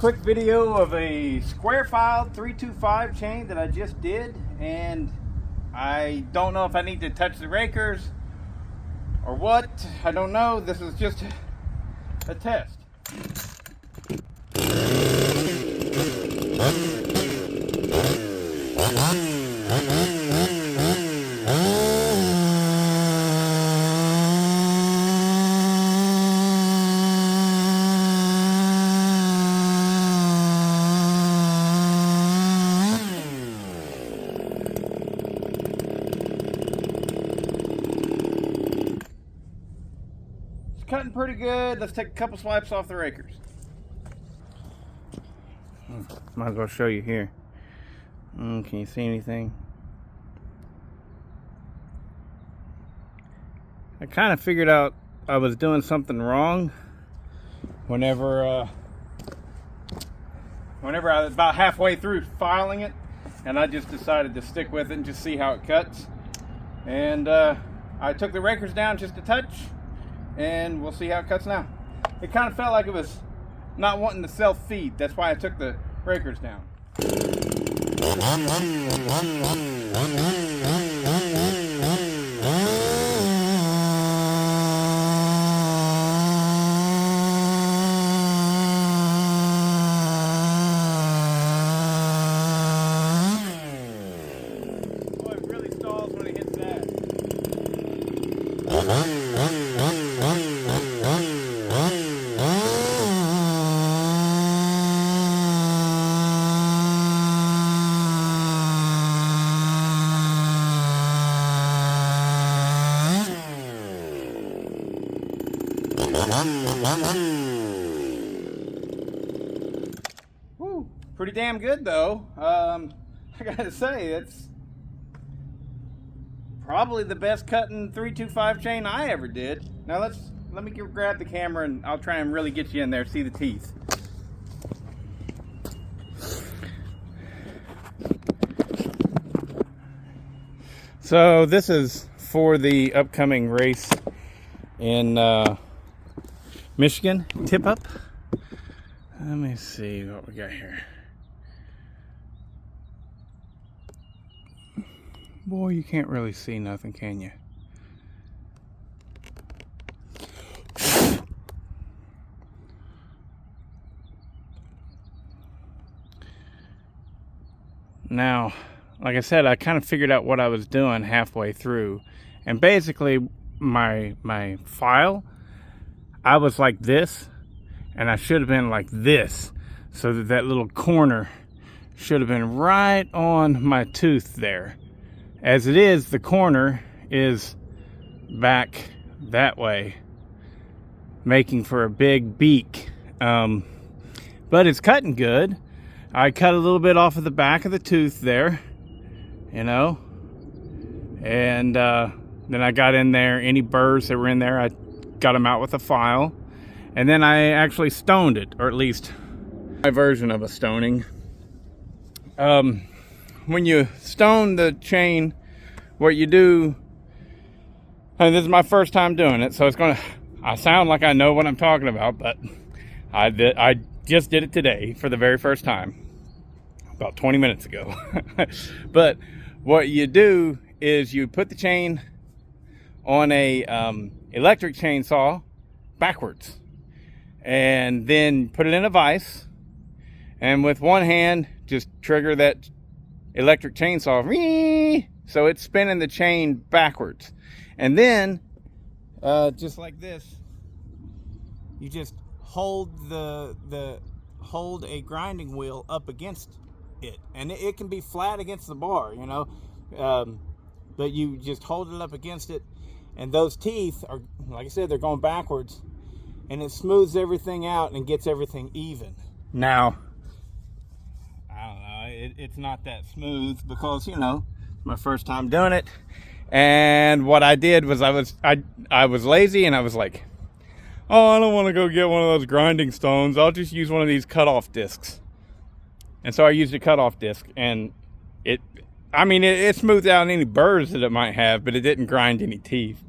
quick video of a square file 325 chain that I just did, and I don't know if I need to touch the rakers or what. I don't know. This is just a test. Cutting pretty good. Let's take a couple swipes off the rakers. Might as well show you here. Can you see anything? I kind of figured out I was doing something wrong whenever I was about halfway through filing it, and I just decided to stick with it and just see how it cuts. And I took the rakers down just a touch, and we'll see how it cuts now. It kind of felt like it was not wanting to self-feed. That's why I took the rakers down. Boy, it really stalls when it hits that. Woo, pretty damn good though. I gotta say, it's probably the best cutting 325 chain I ever did. Now let me grab the camera and I'll try and really get you in there, see the teeth. So this is for the upcoming race in Michigan, Tip Up. Let me see what we got here. Boy, you can't really see nothing, can you? Now, like I said, I kind of figured out what I was doing halfway through. And basically, my file, I was like this, and I should have been like this, so that little corner should have been right on my tooth there. As it is, the corner is back that way, making for a big beak. But it's cutting good. I cut a little bit off of the back of the tooth there, you know, and then I got in there, any burrs that were in there, I got them out with a file, and then I actually stoned it, or at least my version of a stoning. When you stone the chain, what you do, and this is my first time doing it, so I sound like I know what I'm talking about, but I just did it today for the very first time, about 20 minutes ago. But what you do is you put the chain on a electric chainsaw backwards, and then put it in a vise, and with one hand just trigger that electric chainsaw, so it's spinning the chain backwards. And then just like this, you just hold hold a grinding wheel up against it, and it can be flat against the bar, you know, but you just hold it up against it, and those teeth are, like I said, they're going backwards, and it smooths everything out and gets everything even. Now, I don't know, it's not that smooth because, you know, my first time doing it. And what I did was I was lazy, and I was like, oh, I don't want to go get one of those grinding stones. I'll just use one of these cutoff discs. And so I used a cutoff disc, and it smoothed out any burrs that it might have, but it didn't grind any teeth.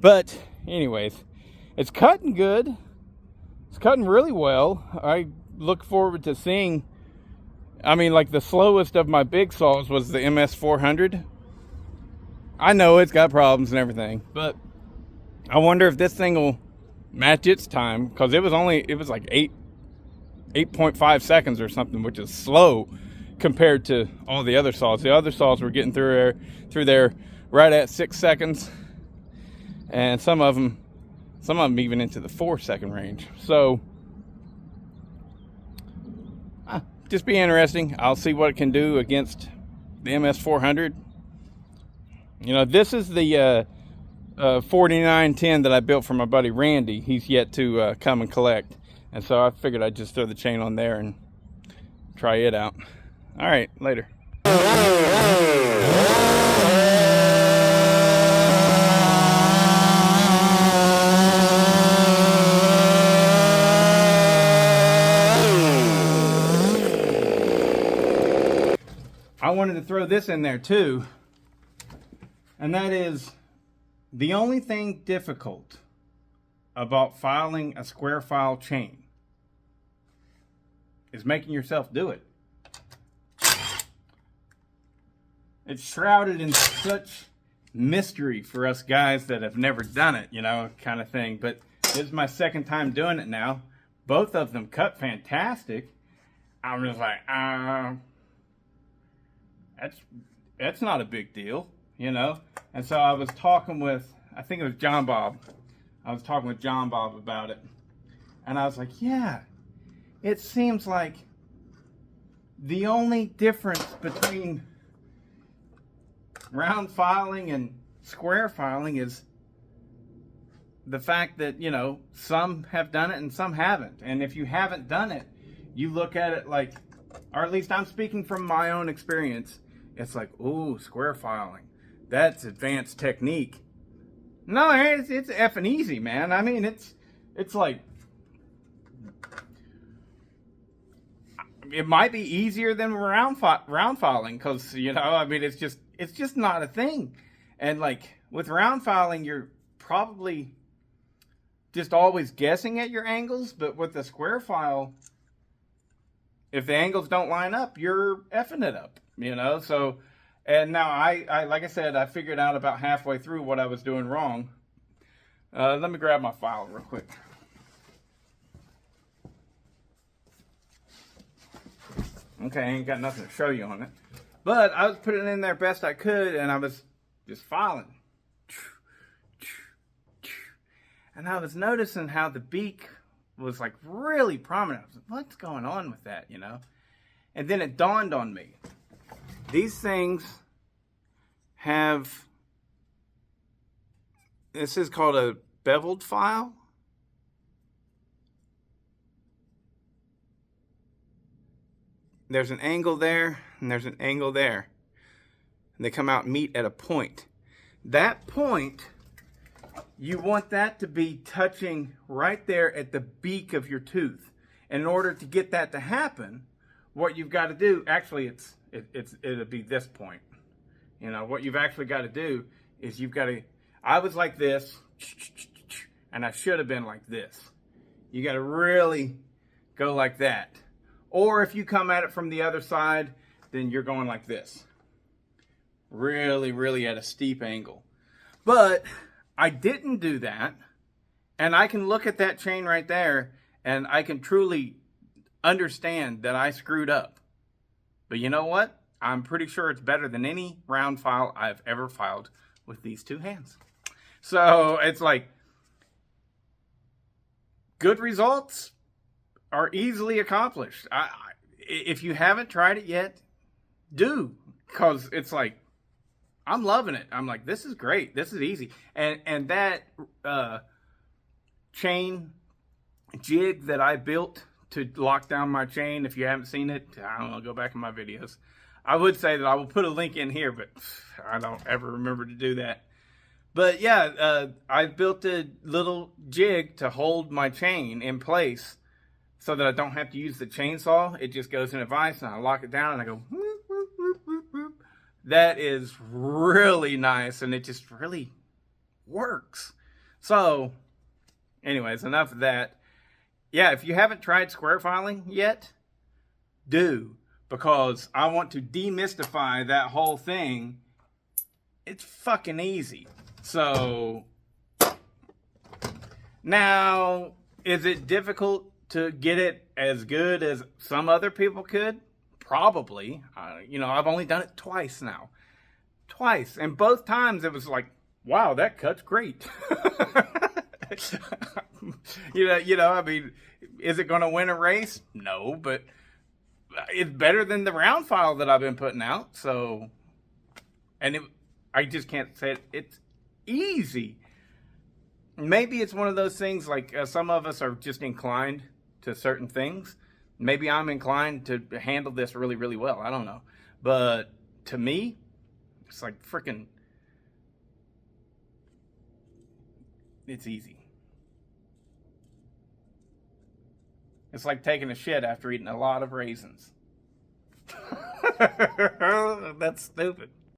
But anyways, it's cutting good. It's cutting really well. look forward to seeing. I mean, like the slowest of my big saws was the MS400. I know it's got problems and everything, but I wonder if this thing will match its time, because it was like 8.5 seconds or something, which is slow compared to all the other saws. The other saws were getting through there right at 6 seconds, and some of them even into the 4-second range. So just be interesting. I'll see what it can do against the MS400. You know, this is the 4910 that I built for my buddy Randy. He's yet to come and collect, and so I figured I'd just throw the chain on there and try it out. All right, later. I wanted to throw this in there too, and that is the only thing difficult about filing a square file chain is making yourself do it. It's shrouded in such mystery for us guys that have never done it, you know, kind of thing. But this is my second time doing it now. Both of them cut fantastic. I'm just like, that's not a big deal, you know. And so I was talking with, I think it was John Bob. I was talking with John Bob about it, and I was like, yeah, it seems like the only difference between round filing and square filing is the fact that, you know, some have done it and some haven't. And if you haven't done it, you look at it like, or at least I'm speaking from my own experience, it's like, ooh, square filing, that's advanced technique. No, it's effing easy, man. I mean, it's like, it might be easier than round filing, because, you know, I mean, it's just not a thing. And like with round filing, you're probably just always guessing at your angles, but with the square file, if the angles don't line up, you're effing it up, you know. So, and now I like I said, I figured out about halfway through what I was doing wrong. Let me grab my file real quick. Okay, I ain't got nothing to show you on it, but I was putting it in there best I could, and I was just filing. And I was noticing how the beak was like really prominent. I was like, what's going on with that, you know? And then it dawned on me. These things have, this is called a beveled file. There's an angle there, and there's an angle there. And they come out and meet at a point. That point, you want that to be touching right there at the beak of your tooth. In order to get that to happen, what you've got to do, actually it'll be this point. You know, what you've actually got to do is you've got to, I was like this, and I should have been like this. You got to really go like that. Or if you come at it from the other side, then you're going like this. Really, really at a steep angle. But I didn't do that, and I can look at that chain right there, and I can truly understand that I screwed up. But you know what? I'm pretty sure it's better than any round file I've ever filed with these two hands. So it's like, good results are easily accomplished. If you haven't tried it yet, do, because it's like, I'm loving it. I'm like, this is great. This is easy. And that chain jig that I built to lock down my chain, if you haven't seen it, I don't know, go back in my videos. I would say that I will put a link in here, but I don't ever remember to do that. But yeah, I built a little jig to hold my chain in place so that I don't have to use the chainsaw. It just goes in a vise, and I lock it down, and I go whoop, whoop, whoop, whoop, whoop. That is really nice, and it just really works. So anyways, enough of that. yeah, if you haven't tried square filing yet, do, because I want to demystify that whole thing. It's fucking easy. So now, is it difficult to get it as good as some other people could? Probably. I've only done it twice now. Twice. And both times it was like, wow, that cut's great. I mean, is it going to win a race? No, but it's better than the round file that I've been putting out. So, I just can't say it. It's easy. Maybe it's one of those things like some of us are just inclined to certain things. Maybe I'm inclined to handle this really, really well. I don't know. But to me, it's like freaking, it's easy. It's like taking a shit after eating a lot of raisins. That's stupid.